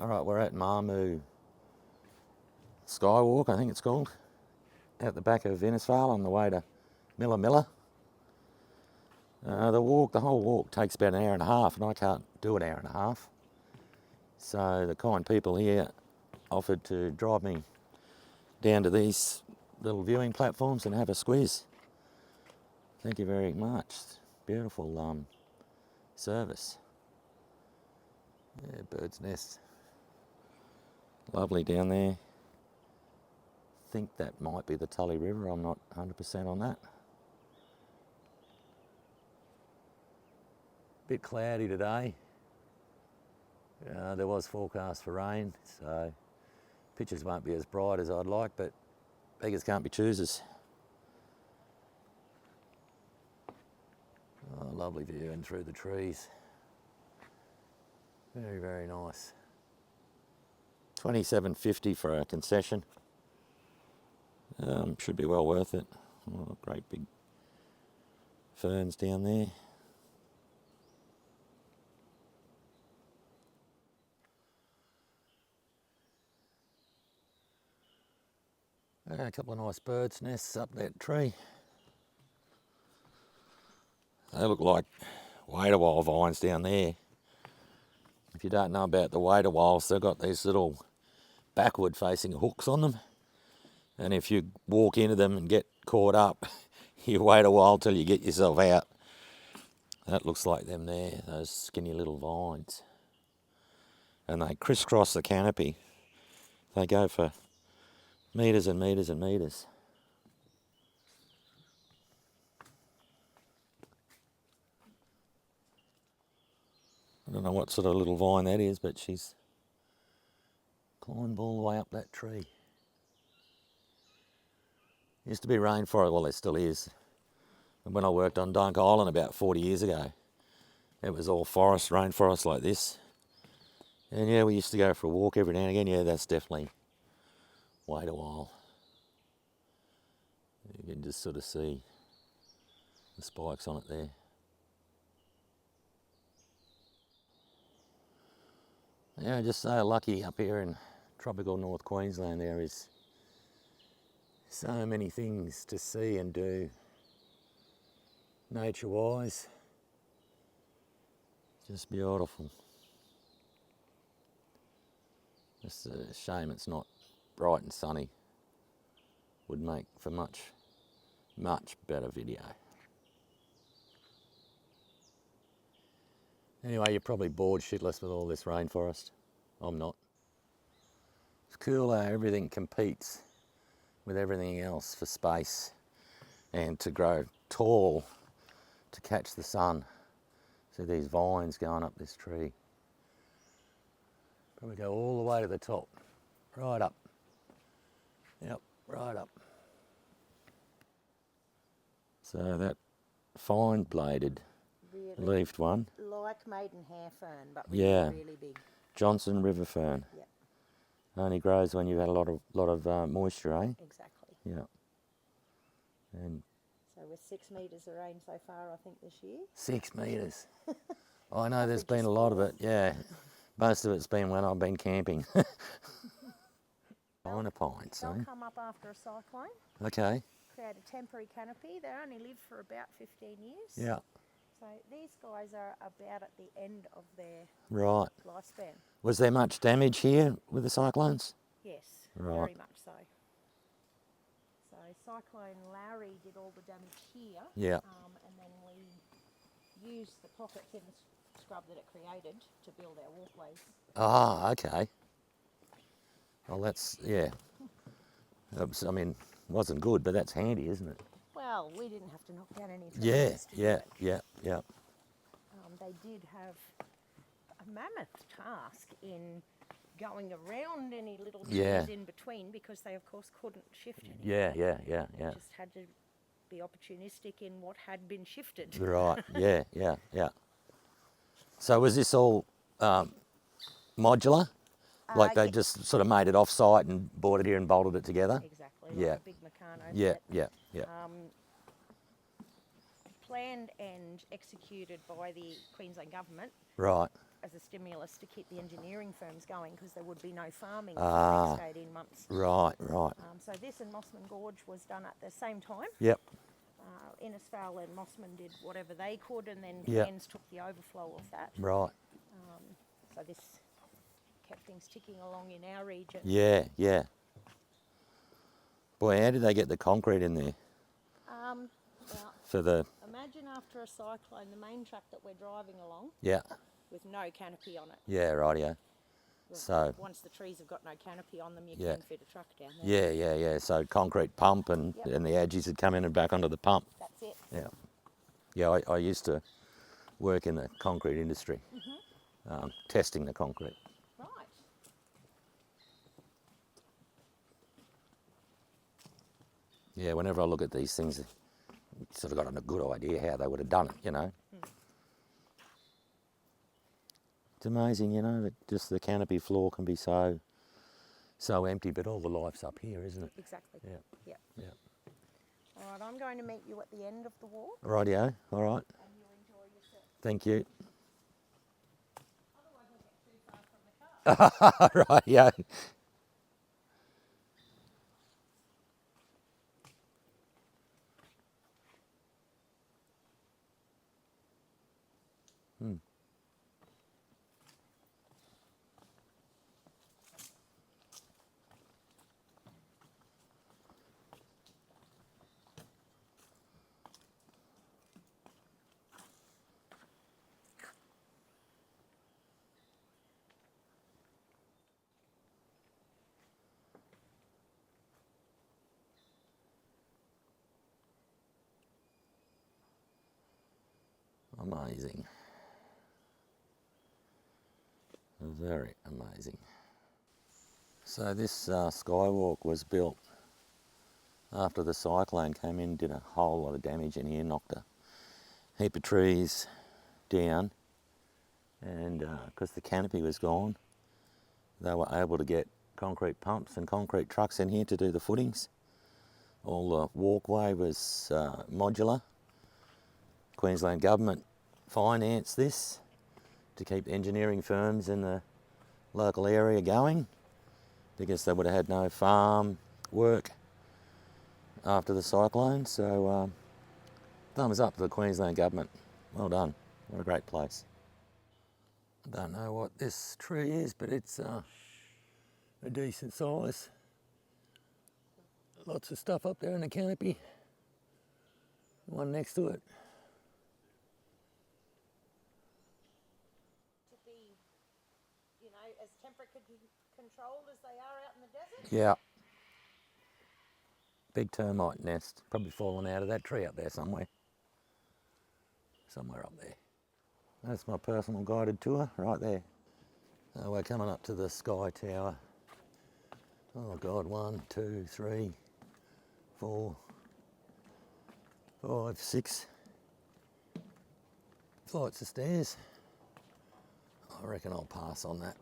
All right, we're at Muma Skywalk, I think it's called, at the back of Innisfail on the way to Milla. The whole walk takes about an hour and a half, and I can't do an hour and a half. So the kind people here offered to drive me down to these little viewing platforms and have a squeeze. Thank you very much. Beautiful service. Yeah, bird's nest. Lovely down there. Think that might be the Tully River. I'm not 100% on that. Bit cloudy today. There was forecast for rain, so pictures won't be as bright as I'd like, but beggars can't be choosers. Oh, lovely view and through the trees. Very, very nice. $27.50 for a concession. Should be well worth it. Oh, great big ferns down there. A couple of nice birds' nests up that tree. They look like wait-a-while vines down there. If you don't know about the wait-a-whiles, they've got these little backward-facing hooks on them. And if you walk into them and get caught up, you wait a while till you get yourself out. That looks like them there, those skinny little vines. And they crisscross the canopy. They go for metres and metres and metres. I don't know what sort of little vine that is, but she's climbed all the way up that tree. Used to be rainforest, well, there still is. And when I worked on Dunk Island about 40 years ago, it was all forest, rainforest like this. And yeah, we used to go for a walk every now and again. Yeah, that's definitely wait a while. You can just sort of see the spikes on it there. Yeah, just so lucky up here in tropical North Queensland. There is so many things to see and do nature-wise. Just beautiful. Just a shame it's not bright and sunny. Would make for much better video. Anyway, you're probably bored shitless with all this rainforest. I'm not. It's cool how everything competes with everything else for space and to grow tall to catch the sun. See these vines going up this tree. Probably go all the way to the top, right up. Yep, right up. So that fine bladed leafed one. Like maidenhair fern, but really big. Johnson River fern. Yep. Only grows when you've had a lot of moisture, eh? Exactly. Yeah. And so we're 6 metres of rain so far, I think, this year. 6 metres. I know there's been a lot of it, yeah. Most of it's been when I've been camping. Minor pines, They'll eh? come up after a cyclone. Okay. Create a temporary canopy. They only live for about 15 years. Yeah. So these guys are about at the end of their lifespan. Was there much damage here with the cyclones? Yes, right. Very much so. So Cyclone Larry did all the damage here. Yeah. And then we used the pockets in the scrub that it created to build our walkways. Ah, okay. Well, that's, yeah. I mean, wasn't good, but that's handy, isn't it? Well, we didn't have to knock down any trees. Yeah. They did have a mammoth task in going around any little trees in between because they, of course, couldn't shift any. Yeah. They just had to be opportunistic in what had been shifted. Right, yeah. So was this all modular? Like they just sort of made it off-site and brought it here and bolted it together? Exactly, like a big Meccano Yeah. Planned and executed by the Queensland government. Right. as a stimulus to keep the engineering firms going, because there would be no farming for Ah. the next 18 months. Right, right. So this and Mossman Gorge was done at the same time. Yep. Innisfail and Mossman did whatever they could, and then Yep. Cairns took the overflow of that. Right. So this kept things ticking along in our region. Yeah, yeah. Boy, how did they get the concrete in there Now, for the... imagine after a cyclone, the main track that we're driving along Yeah, with no canopy on it. yeah, rightio. Well, So, once the trees have got no canopy on them, you Yeah. can fit a truck down there. yeah. So concrete pump and, Yep. and the edges would come in and back onto the pump. That's it. Yeah. Yeah, I used to work in the concrete industry, testing the concrete. Right. Yeah, whenever I look at these things, you sort of got a good idea how they would have done it, you know. It's amazing, you know, that just the canopy floor can be so empty, but all the life's up here, isn't it? Exactly. Yeah. Yep. Yeah. All right, I'm going to meet you at the end of the walk, Rightio, all right. and you enjoy yourself. Thank you. Otherwise, we'll get too far from the car. Rightio. Amazing. Very amazing. So this skywalk was built after the cyclone came in, did a whole lot of damage in here, knocked a heap of trees down, and because the canopy was gone, they were able to get concrete pumps and concrete trucks in here to do the footings. All the walkway was modular. Queensland government financed this to keep engineering firms in the local area going, because they would have had no farm work after the cyclone. So thumbs up to the Queensland government. Well done. What a great place. I don't know what this tree is, but it's a decent size. Lots of stuff up there in the canopy. One next to it. To be, you know, as temperature controlled as they are out in the desert. Yeah. Big termite nest. Probably fallen out of that tree up there somewhere. Somewhere up there. That's my personal guided tour right there. We're coming up to the Sky Tower. Oh God, 1, 2, 3, 4, 5, 6 flights of stairs. I reckon I'll pass on that.